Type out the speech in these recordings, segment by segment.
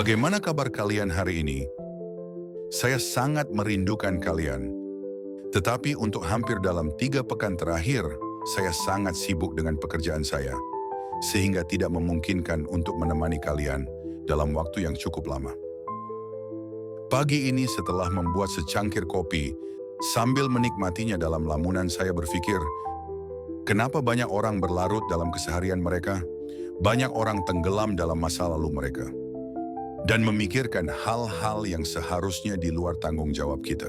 Bagaimana kabar kalian hari ini? Saya sangat merindukan kalian. Tetapi untuk hampir dalam 3 pekan terakhir, saya sangat sibuk dengan pekerjaan saya, sehingga tidak memungkinkan untuk menemani kalian dalam waktu yang cukup lama. Pagi ini setelah membuat secangkir kopi, sambil menikmatinya dalam lamunan saya berpikir, kenapa banyak orang berlarut dalam keseharian mereka? Banyak orang tenggelam dalam masa lalu mereka dan memikirkan hal-hal yang seharusnya di luar tanggung jawab kita.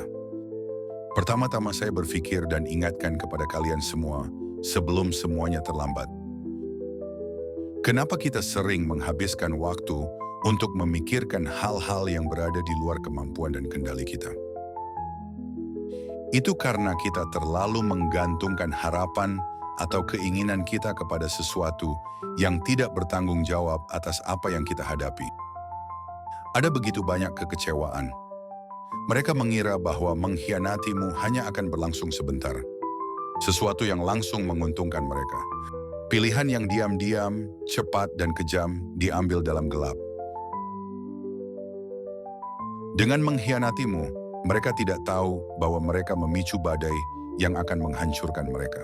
Pertama-tama saya berpikir dan ingatkan kepada kalian semua sebelum semuanya terlambat. Kenapa kita sering menghabiskan waktu untuk memikirkan hal-hal yang berada di luar kemampuan dan kendali kita? Itu karena kita terlalu menggantungkan harapan atau keinginan kita kepada sesuatu yang tidak bertanggung jawab atas apa yang kita hadapi. Ada begitu banyak kekecewaan. Mereka mengira bahwa mengkhianatimu hanya akan berlangsung sebentar. Sesuatu yang langsung menguntungkan mereka. Pilihan yang diam-diam, cepat dan kejam diambil dalam gelap. Dengan mengkhianatimu, mereka tidak tahu bahwa mereka memicu badai yang akan menghancurkan mereka.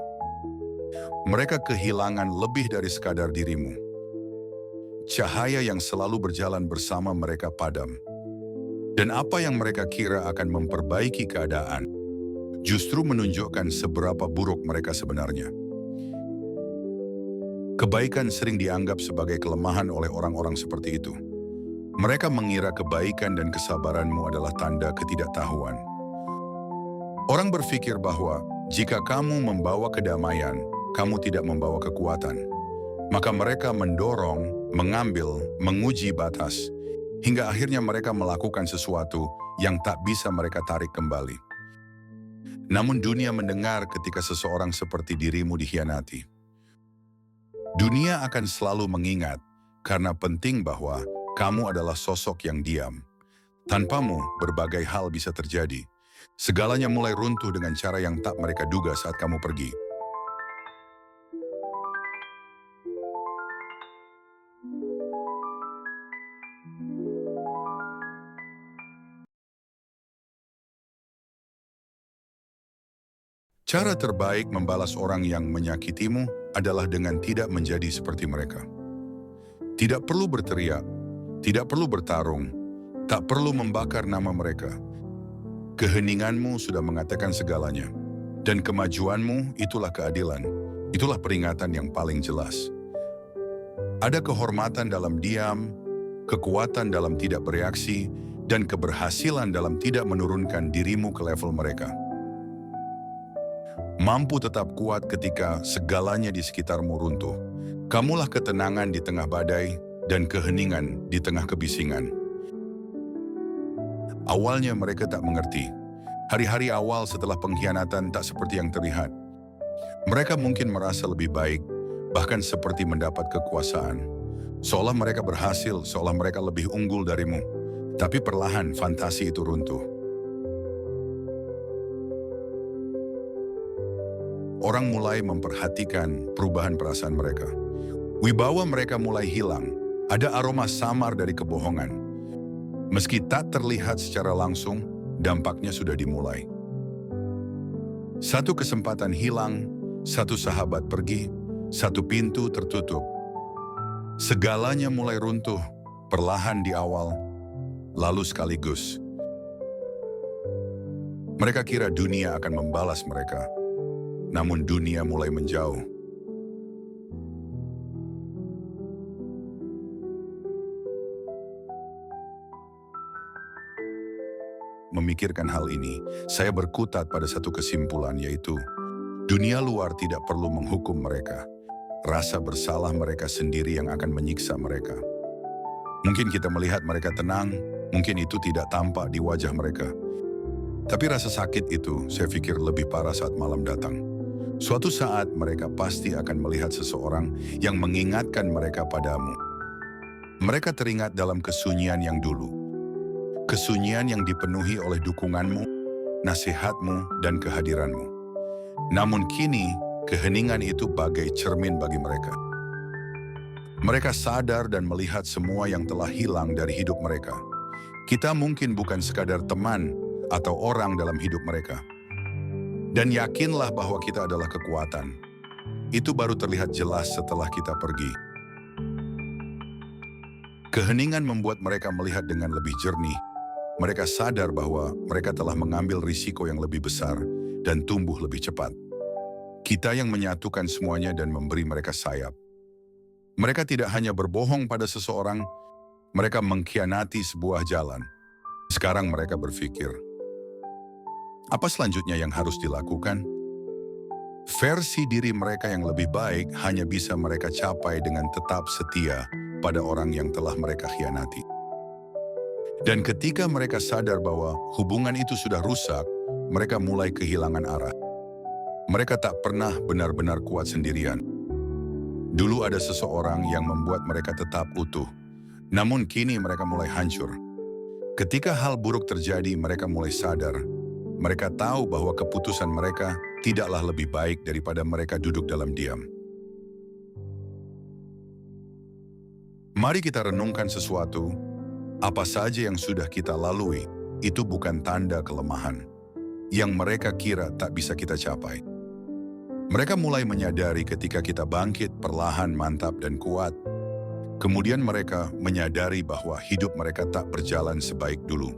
Mereka kehilangan lebih dari sekadar dirimu. Cahaya yang selalu berjalan bersama mereka padam. Dan apa yang mereka kira akan memperbaiki keadaan, justru menunjukkan seberapa buruk mereka sebenarnya. Kebaikan sering dianggap sebagai kelemahan oleh orang-orang seperti itu. Mereka mengira kebaikan dan kesabaranmu adalah tanda ketidaktahuan. Orang berpikir bahwa jika kamu membawa kedamaian, kamu tidak membawa kekuatan. Maka mereka mendorong, mengambil, menguji batas, hingga akhirnya mereka melakukan sesuatu yang tak bisa mereka tarik kembali. Namun dunia mendengar ketika seseorang seperti dirimu dikhianati. Dunia akan selalu mengingat, karena penting bahwa kamu adalah sosok yang diam. Tanpamu, berbagai hal bisa terjadi. Segalanya mulai runtuh dengan cara yang tak mereka duga saat kamu pergi. Cara terbaik membalas orang yang menyakitimu adalah dengan tidak menjadi seperti mereka. Tidak perlu berteriak, tidak perlu bertarung, tak perlu membakar nama mereka. Keheninganmu sudah mengatakan segalanya, dan kemajuanmu itulah keadilan, itulah peringatan yang paling jelas. Ada kehormatan dalam diam, kekuatan dalam tidak bereaksi, dan keberhasilan dalam tidak menurunkan dirimu ke level mereka. Mampu tetap kuat ketika segalanya di sekitarmu runtuh. Kamulah ketenangan di tengah badai dan keheningan di tengah kebisingan. Awalnya mereka tak mengerti. Hari-hari awal setelah pengkhianatan tak seperti yang terlihat. Mereka mungkin merasa lebih baik, bahkan seperti mendapat kekuasaan. Seolah mereka berhasil, seolah mereka lebih unggul darimu. Tapi perlahan fantasi itu runtuh. Orang mulai memperhatikan perubahan perasaan mereka. Wibawa mereka mulai hilang. Ada aroma samar dari kebohongan. Meski tak terlihat secara langsung, dampaknya sudah dimulai. Satu kesempatan hilang, satu sahabat pergi, satu pintu tertutup. Segalanya mulai runtuh, perlahan di awal, lalu sekaligus. Mereka kira dunia akan membalas mereka. Namun dunia mulai menjauh. Memikirkan hal ini, saya berkutat pada satu kesimpulan, yaitu dunia luar tidak perlu menghukum mereka. Rasa bersalah mereka sendiri yang akan menyiksa mereka. Mungkin kita melihat mereka tenang, mungkin itu tidak tampak di wajah mereka. Tapi rasa sakit itu, saya pikir lebih parah saat malam datang. Suatu saat mereka pasti akan melihat seseorang yang mengingatkan mereka padamu. Mereka teringat dalam kesunyian yang dulu. Kesunyian yang dipenuhi oleh dukunganmu, nasihatmu, dan kehadiranmu. Namun kini, keheningan itu bagai cermin bagi mereka. Mereka sadar dan melihat semua yang telah hilang dari hidup mereka. Kita mungkin bukan sekadar teman atau orang dalam hidup mereka. Dan yakinlah bahwa kita adalah kekuatan. Itu baru terlihat jelas setelah kita pergi. Keheningan membuat mereka melihat dengan lebih jernih. Mereka sadar bahwa mereka telah mengambil risiko yang lebih besar dan tumbuh lebih cepat. Kita yang menyatukan semuanya dan memberi mereka sayap. Mereka tidak hanya berbohong pada seseorang, mereka mengkhianati sebuah jalan. Sekarang mereka berpikir, apa selanjutnya yang harus dilakukan? Versi diri mereka yang lebih baik hanya bisa mereka capai dengan tetap setia pada orang yang telah mereka khianati. Dan ketika mereka sadar bahwa hubungan itu sudah rusak, mereka mulai kehilangan arah. Mereka tak pernah benar-benar kuat sendirian. Dulu ada seseorang yang membuat mereka tetap utuh, namun kini mereka mulai hancur. Ketika hal buruk terjadi, mereka mulai sadar. Mereka tahu bahwa keputusan mereka tidaklah lebih baik daripada mereka duduk dalam diam. Mari kita renungkan sesuatu. Apa saja yang sudah kita lalui, itu bukan tanda kelemahan yang mereka kira tak bisa kita capai. Mereka mulai menyadari ketika kita bangkit perlahan, mantap, dan kuat. Kemudian mereka menyadari bahwa hidup mereka tak berjalan sebaik dulu.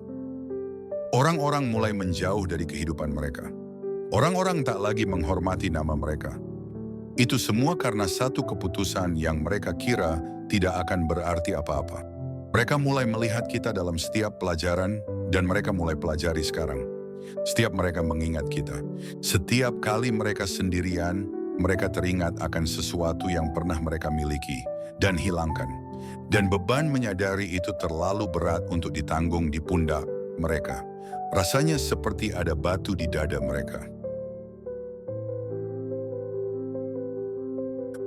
Orang-orang mulai menjauh dari kehidupan mereka. Orang-orang tak lagi menghormati nama mereka. Itu semua karena satu keputusan yang mereka kira tidak akan berarti apa-apa. Mereka mulai melihat kita dalam setiap pelajaran dan mereka mulai pelajari sekarang. Setiap mereka mengingat kita. Setiap kali mereka sendirian, mereka teringat akan sesuatu yang pernah mereka miliki dan hilangkan. Dan beban menyadari itu terlalu berat untuk ditanggung di pundak mereka. Rasanya seperti ada batu di dada mereka.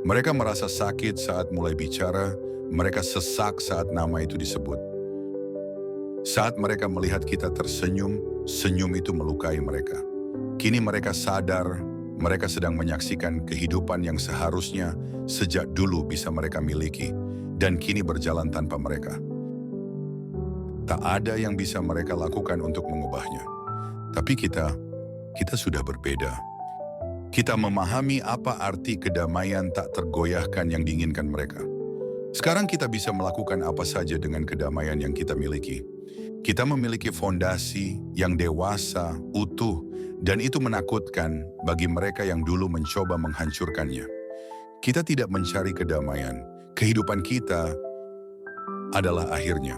Mereka merasa sakit saat mulai bicara, mereka sesak saat nama itu disebut. Saat mereka melihat kita tersenyum, senyum itu melukai mereka. Kini mereka sadar, mereka sedang menyaksikan kehidupan yang seharusnya sejak dulu bisa mereka miliki, dan kini berjalan tanpa mereka. Tak ada yang bisa mereka lakukan untuk mengubahnya. Tapi kita sudah berbeda. Kita memahami apa arti kedamaian tak tergoyahkan yang diinginkan mereka. Sekarang kita bisa melakukan apa saja dengan kedamaian yang kita miliki. Kita memiliki fondasi yang dewasa, utuh, dan itu menakutkan bagi mereka yang dulu mencoba menghancurkannya. Kita tidak mencari kedamaian. Kehidupan kita adalah akhirnya.